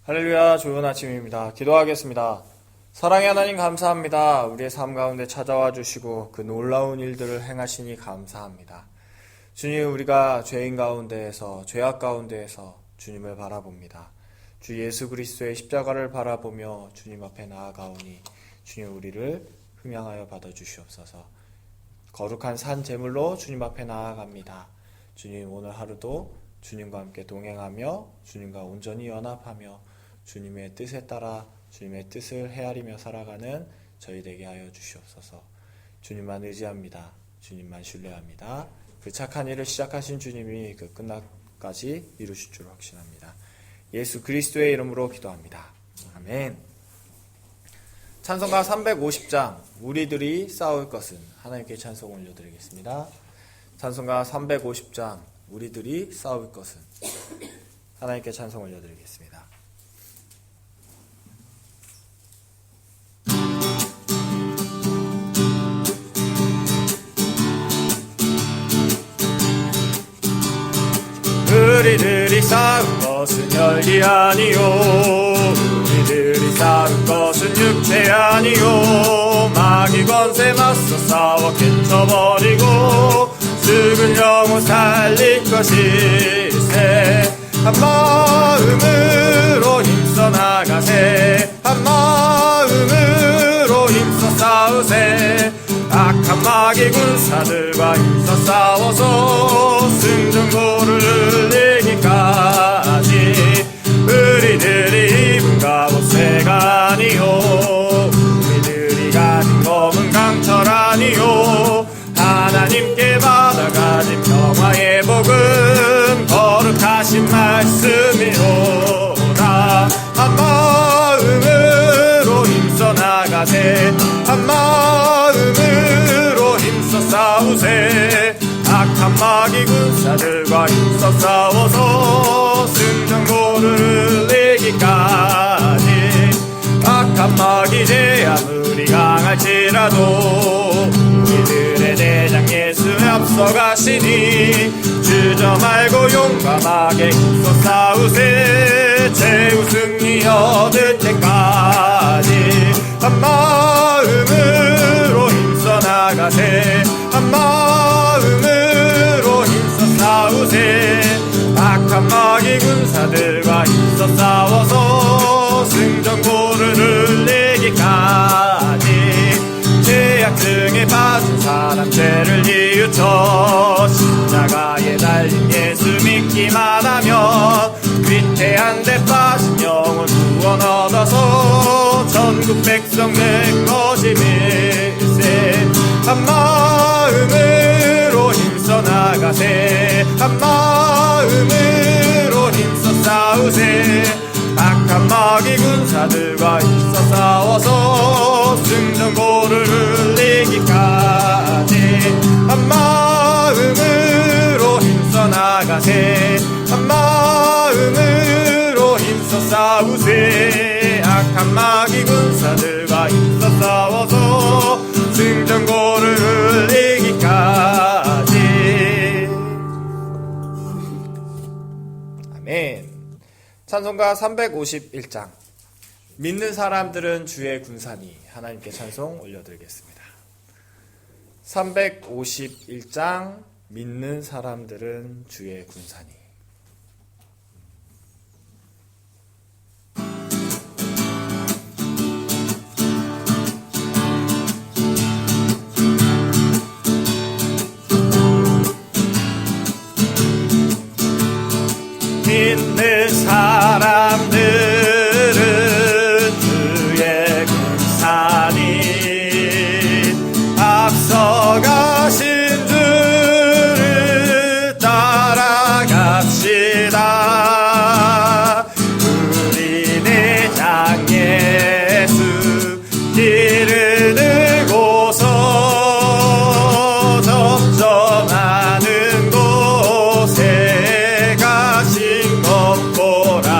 할렐루야, 좋은 아침입니다. 기도하겠습니다. 사랑의 하나님 감사합니다. 우리의 삶 가운데 찾아와 주시고 그 놀라운 일들을 행하시니 감사합니다. 주님, 우리가 죄인 가운데에서, 죄악 가운데에서 주님을 바라봅니다. 주 예수 그리스도의 십자가를 바라보며 주님 앞에 나아가오니 주님, 우리를 흠양하여 받아주시옵소서. 거룩한 산 제물로 주님 앞에 나아갑니다. 주님, 오늘 하루도 주님과 함께 동행하며 주님과 온전히 연합하며 주님의 뜻에 따라 주님의 뜻을 헤아리며 살아가는 저희 되게 하여 주시옵소서. 주님만 의지합니다. 주님만 신뢰합니다. 그 착한 일을 시작하신 주님이 그 끝날까지 이루실 줄 확신합니다. 예수 그리스도의 이름으로 기도합니다. 아멘. 찬송가 350장 우리들이 싸울 것은, 하나님께 찬송 올려드리겠습니다. 찬송가 350장 우리들이 싸울 것은, 하나님께 찬송 올려드리겠습니다. 우리들이 싸울 것은 혈기 아니요, 우리들이 싸울 것은 육체 아니요, 마귀 권세 맞서 싸워 깨쳐버리고 죽은 영혼 살릴 것일세. 한 마음으로 힘써 나가세, 한 마음으로 힘써 싸우세. 악한 마귀 군사들과 힘써 싸워서 승전고를 이기까지. 우리들이 입은 갑옷새가 아니요, 우리들이 가진 검은 강철 아니요, 하나님께 받아가진 평화의 복음 거룩하신 말씀이로다. 한 마음으로 힘써 나가세, 한 마음으로 힘써 싸우세. 악한 마귀 군사들과 힘써 싸워서 승전고를 이기까지. 악한 마귀 제 아무리 강할지라도 우리들의 대장 예수 앞서가시니 주저 말고 용감하게 힘써 싸우세. 최후 승리 얻을 때까지. 한 마음으로 힘써 나가세, 한 마음으로 힘써 싸우세. 악한 마귀 군사들과 힘써 싸워서 승전고를 이기까지. 죄악 등에 빠진 사람 죄를 뉘우쳐 십자가에 달린 예수 믿기만 하면 위태한 데 빠진 영혼 구원 얻어서 전국 백성 된 것임일세. 한 마음으로 힘써 나가세, 한 마음으로 힘써 싸우세. 악한 마귀 군사들과 힘써 싸워서 승전고를 이기까지. 한 마음으로 힘써 나가세, 한 마음으로 힘써 싸우세. 악한 마귀 군사들과 힘써 싸워서 승전고를 이기까지. 아멘. 찬송가 351장 믿는 사람들은 주의 군사니, 하나님께 찬송 올려드리겠습니다. 351장 믿는 사람들은 주의 군사니. 믿는 사람들은 주의 군사니, 앞서가신 주를 따라갑시다. 우리 대장 예수 길을 들고서 접점하는 곳에 가신 것보라.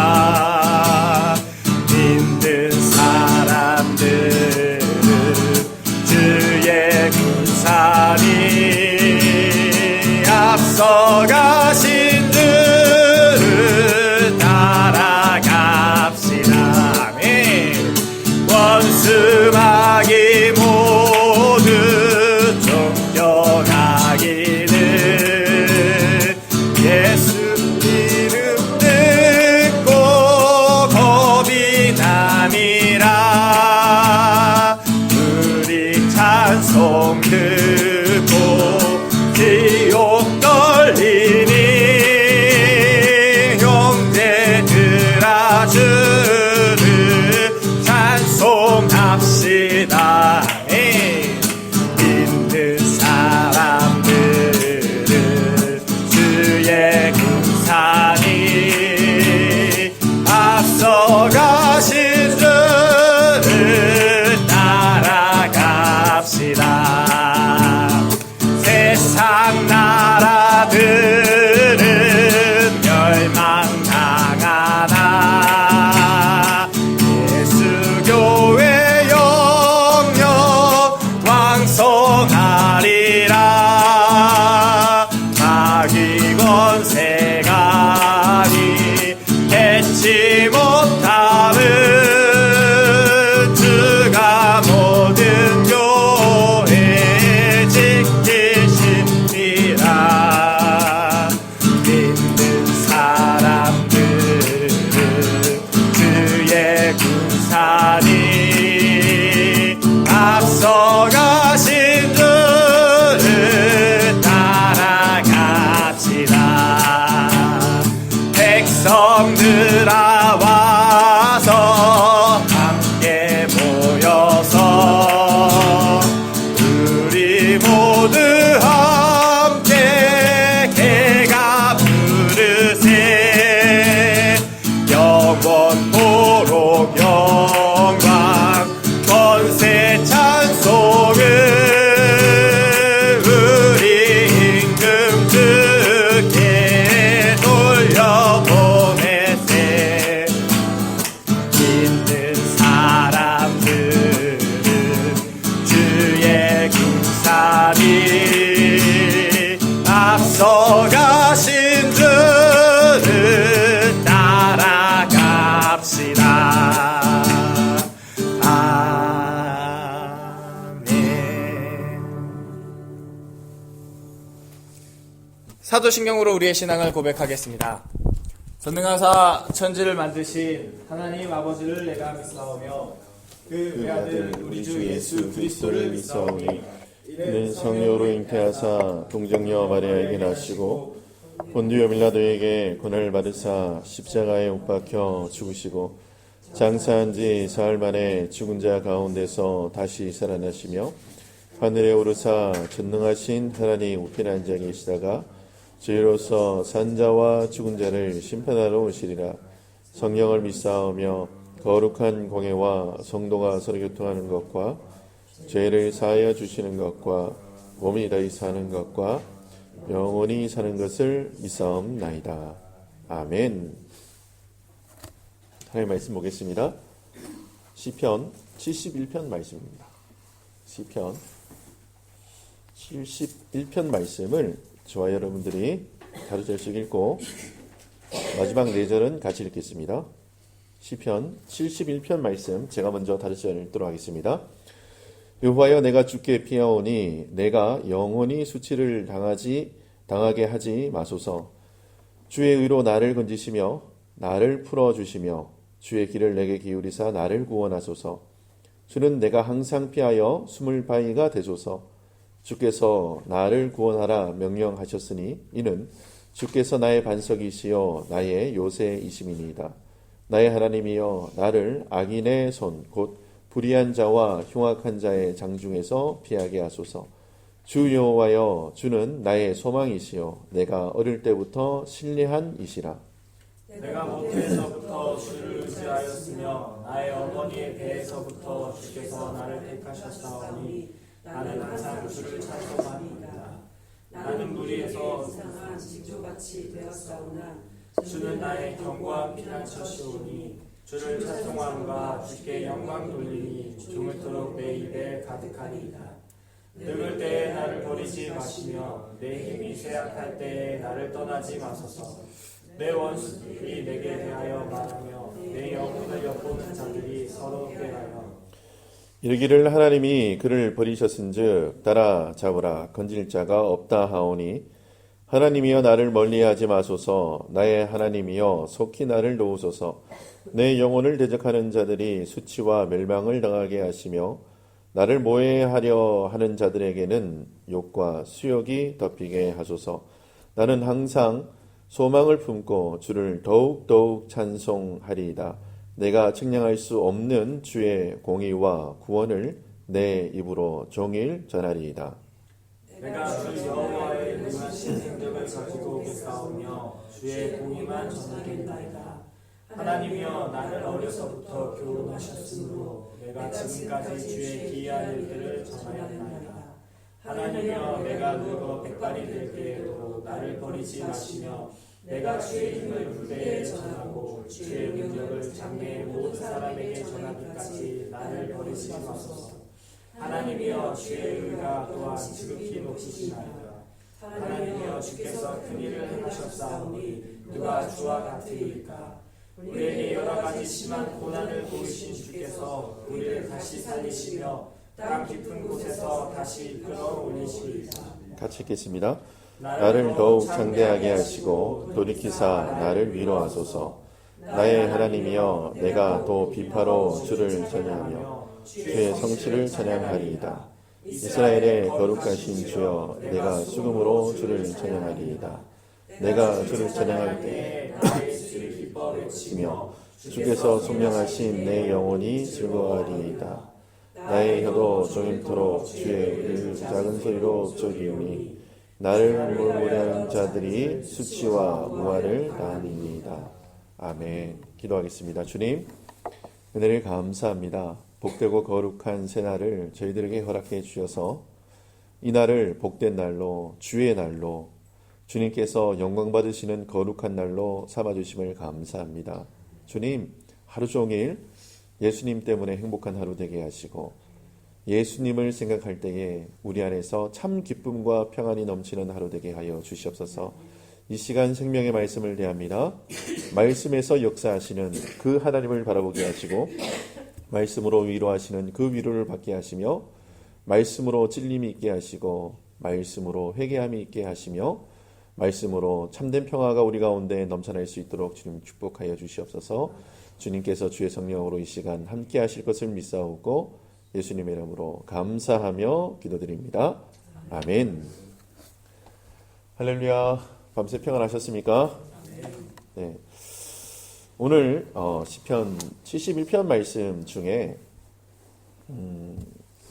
알지 못함은 주가 모든 교회 지키십니다. 믿는 사람들은 그의 군사니 앞서가신 주를 따라갑시다. 백성들아 와서 함께 모여서 우리 모두 함께 개가 부르세. 영원토록 영광 권세 찬송을 우리 임금 주께 돌려보내세. 믿는 사람들은 주의 군사니 앞서가신 주를 따라갑시다. 사도신경으로 우리의 신앙을 고백하겠습니다. 전능하사 천지를 만드신 하나님 아버지를 내가 믿사오며 그 외아들 우리 주 예수 그리스도를 믿사오니 이는 성령으로 잉태하사 동정녀 마리아에게 나시고 본디오 빌라도에게 고난을 받으사 십자가에 못 박혀 죽으시고 장사한 지 사흘 만에 죽은 자 가운데서 다시 살아나시며 하늘에 오르사 전능하신 하나님 우편에 앉아 계시다가 저희로서 산자와 죽은 자를 심판하러 오시리라. 성령을 믿사오며 거룩한 공회와 성도가 서로 교통하는 것과 죄를 사하여 주시는 것과 몸이 다시 사는 것과 영원히 사는 것을 믿사옵나이다. 아멘. 하나님의 말씀 보겠습니다. 시편 71편 말씀입니다. 시편 71편 말씀을 저와 여러분들이 하루 절씩 읽고 마지막 4절은 같이 읽겠습니다. 시편 71편 말씀 제가 먼저 다른 절 읽도록 하겠습니다. 여호와여 내가 주께 피하오니 내가 영원히 수치를 당하게 하지 마소서. 주의 의로 나를 건지시며 나를 풀어주시며 주의 길을 내게 기울이사 나를 구원하소서. 주는 내가 항상 피하여 숨을 바위가 되소서. 주께서 나를 구원하라 명령하셨으니 이는 주께서 나의 반석이시여 나의 요새이심이니이다. 나의 하나님이여 나를 악인의 손 곧 불의한 자와 흉악한 자의 장중에서 피하게 하소서. 주 여호와여 주는 나의 소망이시여 내가 어릴 때부터 신뢰한 이시라. 내가 모태에서부터 주를 의지하였으며 나의 어머니의 배에서부터 주께서 나를 택하셨사오니 나는 항상 주를 찬송합니다. 나는 무리에서 이상한 징조같이 되었사오나 주는 나의 견고한 피난처시오니 주를 찬송함과 주께 영광 돌리니 주물도록 내 입에 가득하니이다. 늙을 때에 나를 버리지 마시며 내 힘이 쇠약할 때에 나를 떠나지 마소서. 내 원수들이 내게 대하여 말하며 내 영혼을 엿보는 자들이 서로 꾀하여 이르기를 하나님이 그를 버리셨은즉 따라잡으라 건질 자가 없다 하오니 하나님이여 나를 멀리하지 마소서. 나의 하나님이여 속히 나를 도우소서. 내 영혼을 대적하는 자들이 수치와 멸망을 당하게 하시며 나를 모해하려 하는 자들에게는 욕과 수욕이 덮이게 하소서. 나는 항상 소망을 품고 주를 더욱 찬송하리이다. 내가 측량할 수 없는 주의 공의와 구원을 내 입으로 종일 전하리이다. 내가 주 여호와의 무한신 행적을 가지고 오겠사오며 주의 공의만 전하겠나이다. 하나님이여 나를 어려서부터 교훈하셨으므로 내가 지금까지 주의 기이한 일들을 전하였나이다. 하나님이여 내가 늙어 백발이 될 때에도 나를 버리지 마시며 내가 주의 힘을 불대에 전하고 주의 능력을 장래의 모든 사람에게 전하기까지 나를 버리지 마소서. 하나님이여 주의 의가 또한 지극히 높으시나이다. 하나님이여 주께서 큰 일을 행하셨사오니 누가 주와 같으리까. 우리에게 여러 가지 심한 고난을 보이신 주께서 우리를 다시 살리시며 땅 깊은 곳에서 다시 끌어올리시리다. 같이 읽겠습니다. 나를 더욱 장대하게 하시고 돌이키사 나를 위로하소서. 나의 하나님이여 내가 또 비파로 주를 찬양하며 주의 성취를 찬양하리이다. 이스라엘의 거룩하신 주여 내가 수금으로 주를 찬양하리이다. 내가 주를 찬양할 때 외치며 주께서 소명하신 내 영혼이 즐거워하리이다. 나의 혀도 종일토록 주의 그 작은 소리로 읊조리오니 나를 물무리하는 자들이 수치와 무화를 당하니이다. 아멘. 기도하겠습니다. 주님, 은혜를 감사합니다. 복되고 거룩한 새날을 저희들에게 허락해 주셔서 이 날을 복된 날로, 주의 날로, 주님께서 영광 받으시는 거룩한 날로 삼아주심을 감사합니다. 주님, 하루 종일 예수님 때문에 행복한 하루 되게 하시고 예수님을 생각할 때에 우리 안에서 참 기쁨과 평안이 넘치는 하루 되게 하여 주시옵소서. 이 시간 생명의 말씀을 대합니다. 말씀에서 역사하시는 그 하나님을 바라보게 하시고 말씀으로 위로하시는 그 위로를 받게 하시며 말씀으로 찔림이 있게 하시고 말씀으로 회개함이 있게 하시며 말씀으로 참된 평화가 우리 가운데 넘쳐날 수 있도록 주님 축복하여 주시옵소서. 주님께서 주의 성령으로 이 시간 함께 하실 것을 믿사오고 예수님의 이름으로 감사하며 기도드립니다. 아멘. 할렐루야. 밤새 평안하셨습니까? 네. 오늘 시편 71편 말씀 중에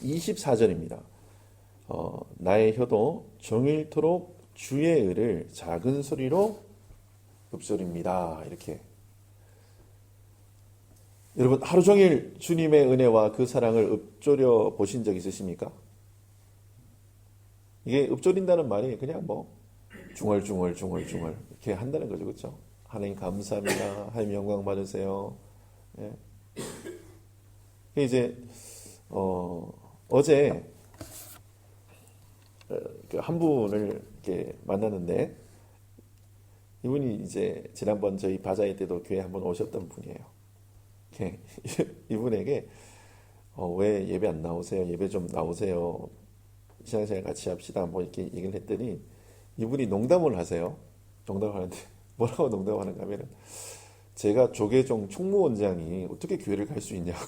24절입니다. 나의 혀도 종일토록 주의 의를 작은 소리로 읊조립니다. 이렇게. 여러분 하루 종일 주님의 은혜와 그 사랑을 읊조려 보신 적 있으십니까? 이게 읊조린다는 말이 그냥 뭐 중얼중얼 이렇게 한다는 거죠. 그렇죠? 하나님 감사합니다. 하나님 영광 받으세요. 예. 이제 어제 한 분을 이렇게 만났는데 이분이 이제 지난번 저희 바자회 때도 교회 한번 오셨던 분이에요. 이분에게 왜 예배 안 나오세요? 예배 좀 나오세요. 신앙생활 같이 합시다. 뭐 이렇게 얘기를 했더니 이분이 농담을 하세요. 농담을 하는데 뭐라고 농담하는가 하면은 제가 조계종 총무원장이 어떻게 교회를 갈 수 있냐고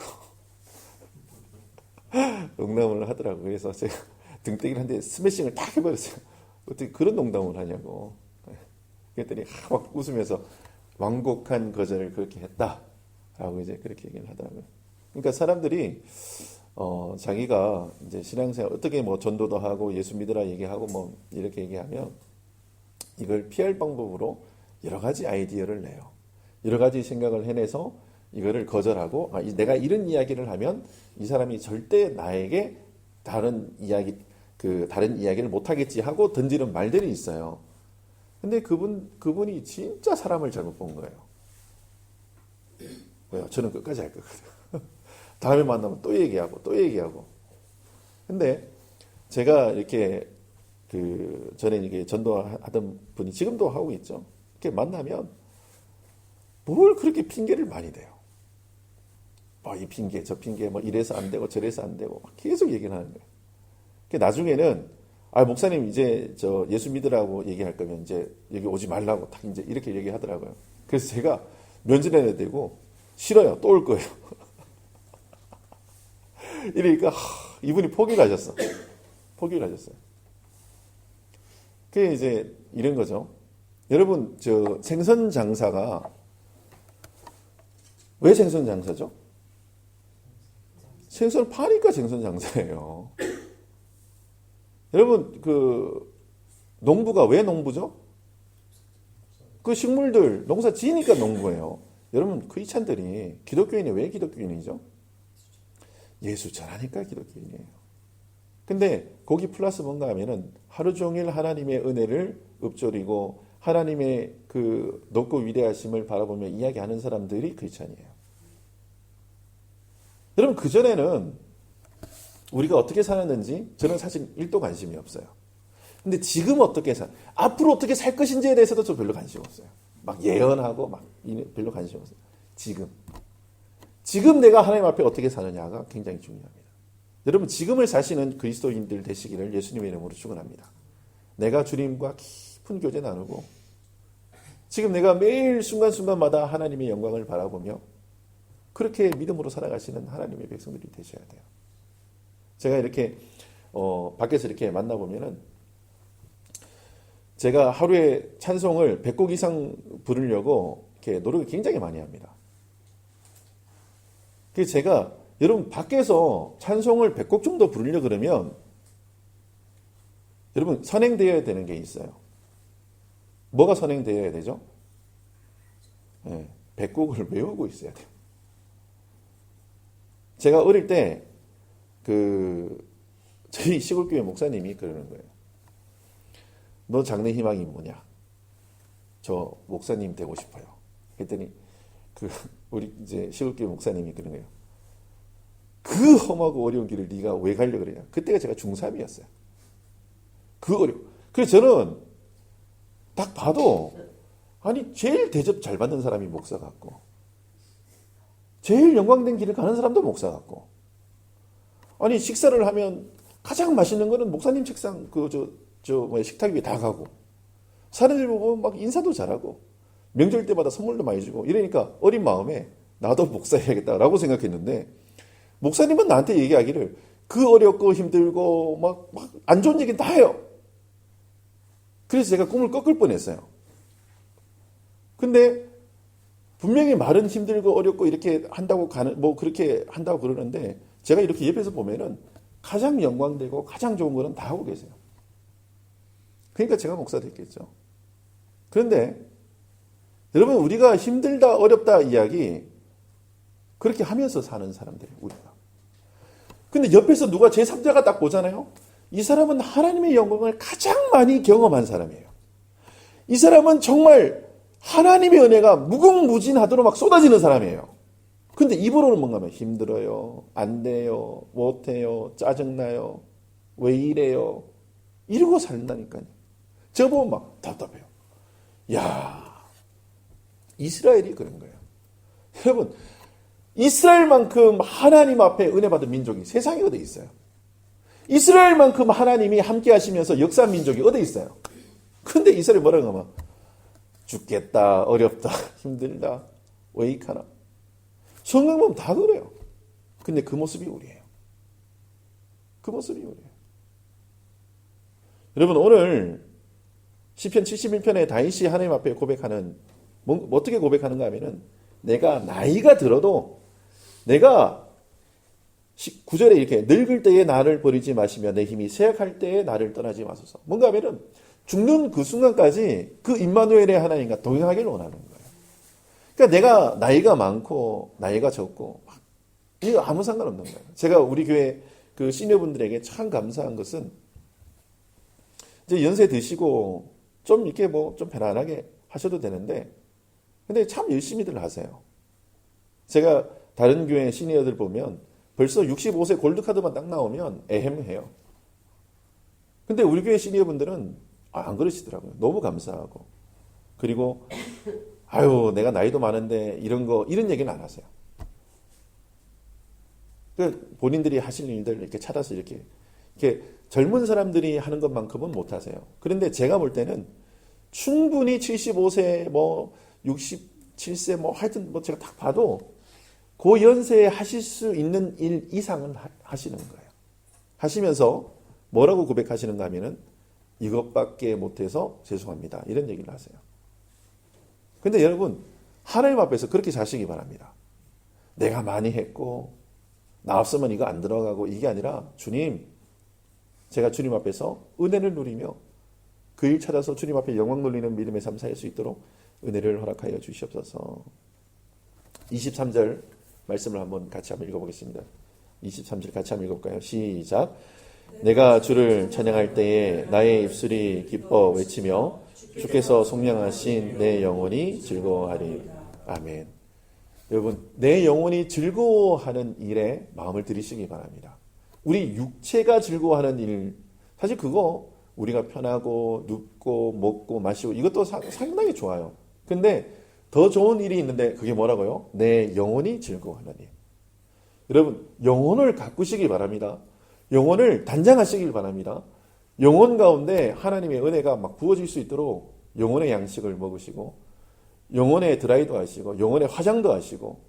농담을 하더라고요. 그래서 제가 등떼기를 한데 스매싱을 딱 해버렸어요. 어떻게 그런 농담을 하냐고. 그랬더니 막 웃으면서 완곡한 거절을 그렇게 했다라고 이제 그렇게 얘기를 하더라고요. 그러니까 사람들이 자기가 이제 신앙생활 어떻게 뭐 전도도 하고 예수 믿으라 얘기하고 뭐 이렇게 얘기하면 이걸 피할 방법으로 여러 가지 아이디어를 내요. 여러 가지 생각을 해내서 이거를 거절하고 내가 이런 이야기를 하면 이 사람이 절대 나에게 다른 이야기를 못 하겠지 하고 던지는 말들이 있어요. 근데 그분이 진짜 사람을 잘못 본 거예요. 왜요? 저는 끝까지 할 거거든요. 다음에 만나면 또 얘기하고. 근데 제가 이렇게 전에 이게 전도하던 분이 지금도 하고 있죠. 이렇게 만나면 뭘 그렇게 핑계를 많이 대요. 이 핑계, 저 핑계, 뭐 이래서 안 되고 저래서 안 되고 막 계속 얘기를 하는 거예요. 나중에는 목사님 이제 저 예수 믿으라고 얘기할 거면 이제 여기 오지 말라고 딱 이제 이렇게 얘기하더라고요. 그래서 제가 면전에 대고 싫어요. 또 올 거예요. 이러니까 이분이 포기를 하셨어요. 그게 이제 이런 거죠. 여러분 저 생선 장사가 왜 생선 장사죠? 생선을 파니까 생선 장사예요. 여러분 농부가 왜 농부죠? 그 식물들 농사 지으니까 농부예요. 여러분 크리스찬들이 기독교인이 왜 기독교인이죠? 예수 전하니까 기독교인이에요. 근데 거기 플러스 뭔가 하면은 하루 종일 하나님의 은혜를 읊조리고 하나님의 그 높고 위대하심을 바라보며 이야기하는 사람들이 크리스찬이에요. 여러분 그전에는 우리가 어떻게 살았는지 저는 사실 1도 관심이 없어요. 근데 지금 앞으로 어떻게 살 것인지에 대해서도 저 별로 관심 없어요. 막 예언하고 막 별로 관심 없어요. 지금 내가 하나님 앞에 어떻게 사느냐가 굉장히 중요합니다. 여러분 지금을 사시는 그리스도인들 되시기를 예수님의 이름으로 축원합니다. 내가 주님과 깊은 교제 나누고 지금 내가 매일 순간순간마다 하나님의 영광을 바라보며 그렇게 믿음으로 살아가시는 하나님의 백성들이 되셔야 돼요. 제가 이렇게 밖에서 이렇게 만나보면은 제가 하루에 찬송을 100곡 이상 부르려고 이렇게 노력을 굉장히 많이 합니다. 그래서 제가 여러분 밖에서 찬송을 100곡 정도 부르려 그러면 여러분 선행되어야 되는 게 있어요. 뭐가 선행되어야 되죠? 네, 100곡을 외우고 있어야 돼요. 제가 어릴 때 저희 시골교회 목사님이 그러는 거예요. 너 장래 희망이 뭐냐? 저 목사님 되고 싶어요. 그랬더니 우리 이제 시골교회 목사님이 그런 거예요. 그 험하고 어려운 길을 네가 왜 가려고 그러냐? 그때가 제가 중3이었어요. 그래서 저는 딱 봐도 아니 제일 대접 잘 받는 사람이 목사 같고 제일 영광된 길을 가는 사람도 목사 같고 아니 식사를 하면 가장 맛있는 거는 목사님 책상 식탁 위에 다 가고 사람들 보고 막 인사도 잘하고 명절 때마다 선물도 많이 주고 이러니까 어린 마음에 나도 목사 해야겠다라고 생각했는데 목사님은 나한테 얘기하기를 그 어렵고 힘들고 막 안 좋은 얘기는 다 해요. 그래서 제가 꿈을 꺾을 뻔했어요. 근데 분명히 말은 힘들고 어렵고 이렇게 한다고 그렇게 한다고 그러는데 제가 이렇게 옆에서 보면은 가장 영광되고 가장 좋은 거는 다 하고 계세요. 그러니까 제가 목사 됐겠죠. 그런데 여러분 우리가 힘들다 어렵다 이야기 그렇게 하면서 사는 사람들이에요. 우리가. 근데 옆에서 누가 제3자가 딱 보잖아요. 이 사람은 하나님의 영광을 가장 많이 경험한 사람이에요. 이 사람은 정말 하나님의 은혜가 무궁무진하도록 막 쏟아지는 사람이에요. 근데 입으로는 뭔가 하면 힘들어요. 안 돼요. 못해요. 짜증나요. 왜 이래요. 이러고 산다니까요. 저 보면 막 답답해요. 야, 이스라엘이 그런 거예요. 여러분 이스라엘만큼 하나님 앞에 은혜 받은 민족이 세상에 어디 있어요? 이스라엘만큼 하나님이 함께 하시면서 역사한 민족이 어디 있어요? 근데 이스라엘 뭐라고 하면 죽겠다, 어렵다, 힘들다, 왜 이카나. 성경 보면 다 그래요. 근데 그 모습이 우리예요. 그 모습이 우리예요. 여러분 오늘 시편 71편에 다윗이 하나님 앞에 고백하는 어떻게 고백하는가 하면은 내가 나이가 들어도 내가 9절에 이렇게 늙을 때에 나를 버리지 마시며 내 힘이 쇠약할 때에 나를 떠나지 마소서. 뭔가 하면은 죽는 그 순간까지 그 임마누엘의 하나님과 동행하기를 원하는 거예요. 그러니까 내가 나이가 많고 나이가 적고 이거 아무 상관없는 거예요. 제가 우리 교회 그 시니어분들에게 참 감사한 것은 이제 연세 드시고 좀 이렇게 좀 편안하게 하셔도 되는데 근데 참 열심히들 하세요. 제가 다른 교회 시니어들 보면 벌써 65세 골드카드만 딱 나오면 애헴해요. 근데 우리 교회 시니어분들은 안 그러시더라고요. 너무 감사하고. 그리고 아유 내가 나이도 많은데 이런 얘기는 안 하세요. 본인들이 하실 일들 이렇게 찾아서 이렇게 젊은 사람들이 하는 것만큼은 못 하세요. 그런데 제가 볼 때는 충분히 75세 67세 하여튼 제가 딱 봐도 그 연세에 하실 수 있는 일 이상은 하시는 거예요. 하시면서 뭐라고 고백하시는가 하면은 이것밖에 못해서 죄송합니다. 이런 얘기를 하세요. 근데 여러분 하나님 앞에서 그렇게 사시기 바랍니다. 내가 많이 했고 나 없으면 이거 안 들어가고 이게 아니라 주님 제가 주님 앞에서 은혜를 누리며 그 일 찾아서 주님 앞에 영광 돌리는 믿음의 삶 살 수 있도록 은혜를 허락하여 주시옵소서. 23절 말씀을 같이 한번 읽어보겠습니다. 23절 같이 한번 읽어볼까요? 시작. 내가 주를 찬양할 때에 나의 입술이 기뻐 외치며 주께서 속량하신 내 영혼이 즐거워하리. 아멘. 여러분 내 영혼이 즐거워하는 일에 마음을 들이시기 바랍니다. 우리 육체가 즐거워하는 일 사실 그거 우리가 편하고 눕고 먹고 마시고 이것도 상당히 좋아요. 근데 더 좋은 일이 있는데 그게 뭐라고요? 내 영혼이 즐거워하나니. 여러분, 영혼을 가꾸시기 바랍니다. 영혼을 단장하시길 바랍니다. 영혼 가운데 하나님의 은혜가 막 부어질 수 있도록 영혼의 양식을 먹으시고, 영혼의 드라이도 하시고, 영혼의 화장도 하시고,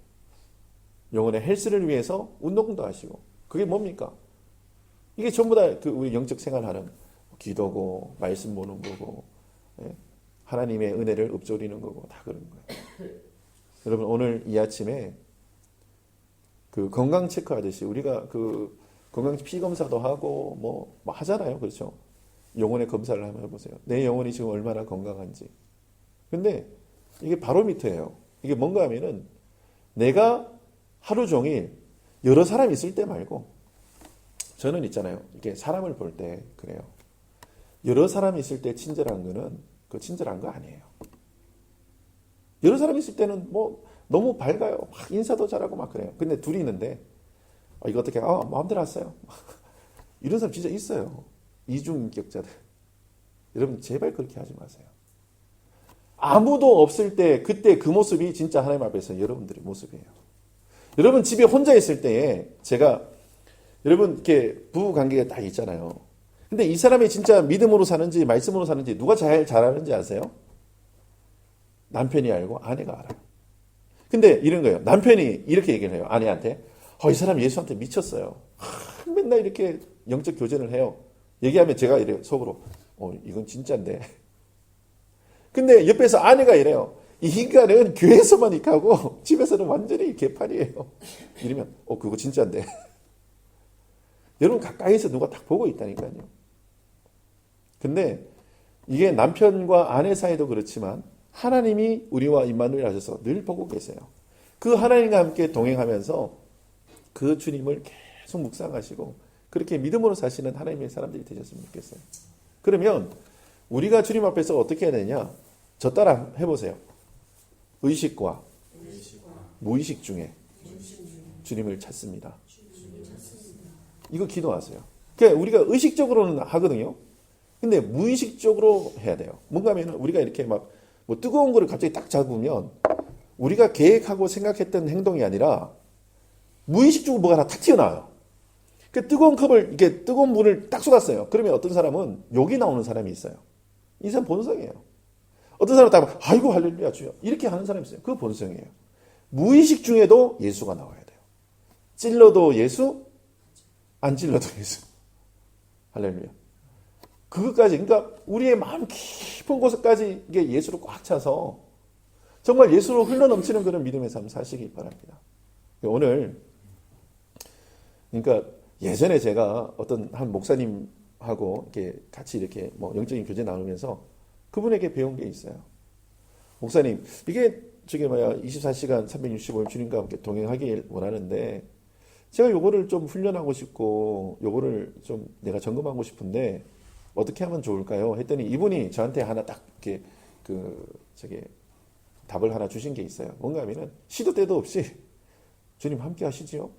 영혼의 헬스를 위해서 운동도 하시고. 그게 뭡니까? 이게 전부 다 그 우리 영적 생활하는 기도고, 말씀 보는 거고, 하나님의 은혜를 읊조리는 거고, 다 그런 거예요. 여러분, 오늘 이 아침에 그 건강 체크하듯이 우리가 그 건강 피 검사도 하고 뭐 하잖아요. 그렇죠? 영혼의 검사를 한번 해보세요. 내 영혼이 지금 얼마나 건강한지. 근데 이게 바로미터예요. 이게 뭔가 하면은 내가 하루 종일 여러 사람이 있을 때 말고, 저는 있잖아요. 이렇게 사람을 볼 때 그래요. 여러 사람이 있을 때 친절한 거는 그 친절한 거 아니에요. 여러 사람이 있을 때는 뭐 너무 밝아요. 막 인사도 잘하고 막 그래요. 근데 둘이 있는데 이거 어떻게 마음대로 왔어요. 이런 사람 진짜 있어요. 이중인격자들. 여러분 제발 그렇게 하지 마세요. 아무도 없을 때 그때 그 모습이 진짜 하나님 앞에서 여러분들의 모습이에요. 여러분 집에 혼자 있을 때에 제가 여러분 이렇게 부부 관계가 딱 있잖아요. 근데 이 사람이 진짜 믿음으로 사는지 말씀으로 사는지 누가 잘 아는지 아세요? 남편이 알고 아내가 알아요. 근데 이런 거예요. 남편이 이렇게 얘기를 해요. 아내한테. 이 사람 예수한테 미쳤어요. 맨날 이렇게 영적 교제를 해요. 얘기하면 제가 이래요. 속으로. 이건 진짜인데. 근데 옆에서 아내가 이래요. 이 인간은 교회에서만 익하고 집에서는 완전히 개판이에요. 이러면 그거 진짜인데. 여러분 가까이서 누가 딱 보고 있다니까요. 근데 이게 남편과 아내 사이도 그렇지만 하나님이 우리와 임마누엘 하셔서 늘 보고 계세요. 그 하나님과 함께 동행하면서 그 주님을 계속 묵상하시고 그렇게 믿음으로 사시는 하나님의 사람들이 되셨으면 좋겠어요. 그러면 우리가 주님 앞에서 어떻게 해야 되냐? 저 따라 해보세요. 의식과 무의식 중에 주님을 찾습니다. 이거 기도하세요. 그러니까 우리가 의식적으로는 하거든요. 근데 무의식적으로 해야 돼요. 뭔가 하면 우리가 이렇게 막 뭐 뜨거운 거를 갑자기 딱 잡으면 우리가 계획하고 생각했던 행동이 아니라 무의식적으로 뭐가 하나 탁 튀어나와요. 그 뜨거운 컵을 이렇게 뜨거운 물을 딱 쏟았어요. 그러면 어떤 사람은 욕이 나오는 사람이 있어요. 이 사람 본성이에요. 어떤 사람은 딱 아이고 할렐루야 주여 이렇게 하는 사람이 있어요. 그거 본성이에요. 무의식 중에도 예수가 나와야 돼요. 찔러도 예수, 안 찔러도 예수. 할렐루야. 그것까지, 그러니까 우리의 마음 깊은 곳까지 이게 예수로 꽉 차서 정말 예수로 흘러넘치는 그런 믿음의 삶 사시기 바랍니다. 오늘, 그러니까 예전에 제가 어떤 한 목사님하고 이렇게 같이 이렇게 뭐 영적인 교제 나누면서 그분에게 배운 게 있어요. 목사님, 이게 24시간 365일 주님과 함께 동행하길 원하는데 제가 요거를 좀 훈련하고 싶고 요거를 좀 내가 점검하고 싶은데 어떻게 하면 좋을까요? 했더니 이분이 저한테 하나 딱 이렇게 답을 하나 주신 게 있어요. 뭔가 하면은 시도 때도 없이 주님 함께 하시지요?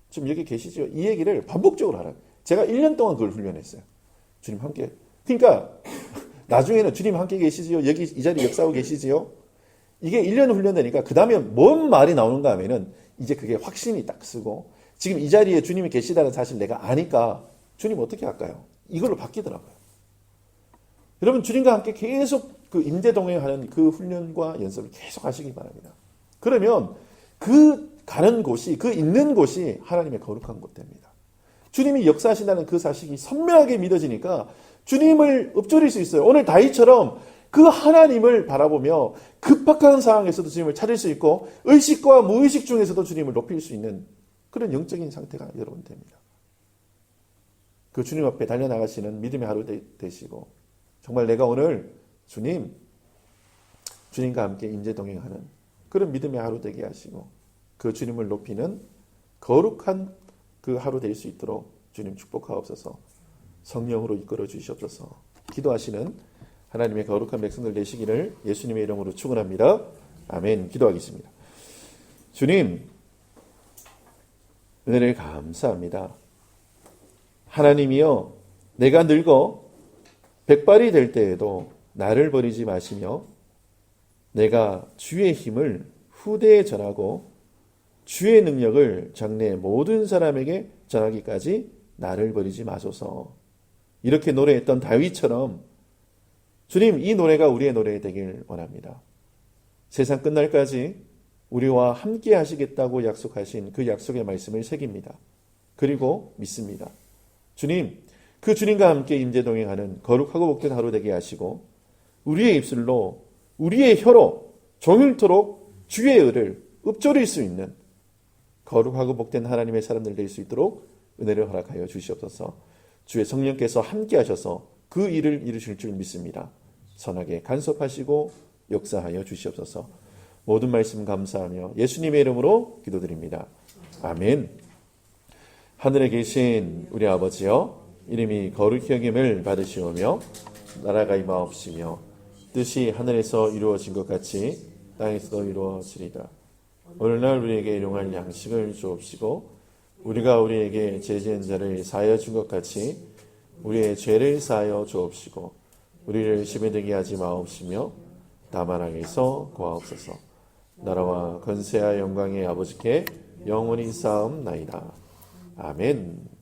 지금 여기 계시지요? 이 얘기를 반복적으로 하라. 제가 1년 동안 그걸 훈련했어요. 주님 함께. 그러니까 나중에는 주님 함께 계시지요? 여기 이 자리 역사하고 계시지요? 이게 1년 훈련되니까 그 다음에 뭔 말이 나오는가 하면은 이제 그게 확신이 딱 쓰고 지금 이 자리에 주님이 계시다는 사실 내가 아니까 주님 어떻게 할까요? 이걸로 바뀌더라고요. 여러분 주님과 함께 계속 그 임재 동행하는 그 훈련과 연습을 계속 하시기 바랍니다. 그러면 그 가는 곳이 그 있는 곳이 하나님의 거룩한 곳 됩니다. 주님이 역사하신다는 그 사실이 선명하게 믿어지니까 주님을 읊조릴 수 있어요. 오늘 다윗처럼 그 하나님을 바라보며 급박한 상황에서도 주님을 찾을 수 있고 의식과 무의식 중에서도 주님을 높일 수 있는 그런 영적인 상태가 여러분 됩니다. 그 주님 앞에 달려나가시는 믿음의 하루 되시고 정말 내가 오늘 주님과 함께 임재 동행하는 그런 믿음의 하루 되게 하시고 그 주님을 높이는 거룩한 그 하루 될 수 있도록 주님 축복하옵소서. 성령으로 이끌어 주시옵소서. 기도하시는 하나님의 거룩한 백성들 되시기를 예수님의 이름으로 축원합니다. 아멘. 기도하겠습니다. 주님, 은혜를 감사합니다. 하나님이여, 내가 늙어 백발이 될 때에도 나를 버리지 마시며 내가 주의 힘을 후대에 전하고 주의 능력을 장래 모든 사람에게 전하기까지 나를 버리지 마소서. 이렇게 노래했던 다윗처럼 주님, 이 노래가 우리의 노래 되길 원합니다. 세상 끝날까지 우리와 함께 하시겠다고 약속하신 그 약속의 말씀을 새깁니다. 그리고 믿습니다. 주님, 그 주님과 함께 임재동행하는 거룩하고 복된 하루 되게 하시고 우리의 입술로 우리의 혀로 종일토록 주의 의를 읊조릴 수 있는 거룩하고 복된 하나님의 사람들 될 수 있도록 은혜를 허락하여 주시옵소서. 주의 성령께서 함께 하셔서 그 일을 이루실 줄 믿습니다. 선하게 간섭하시고 역사하여 주시옵소서. 모든 말씀 감사하며 예수님의 이름으로 기도드립니다. 아멘. 하늘에 계신 우리 아버지여, 이름이 거룩히 여김을 받으시오며 나라가 임하옵시며 뜻이 하늘에서 이루어진 것 같이 땅에서도 이루어지리다. 오늘날 우리에게 일용할 양식을 주옵시고 우리가 우리에게 죄 지은 자를 사하여 준 것 같이 우리의 죄를 사하여 주옵시고 우리를 시험에 들게 하지 마옵시며 다만 악에서 구하옵소서. 나라와 권세와 영광의 아버지께 영원히 쌓옵나이다. 아멘.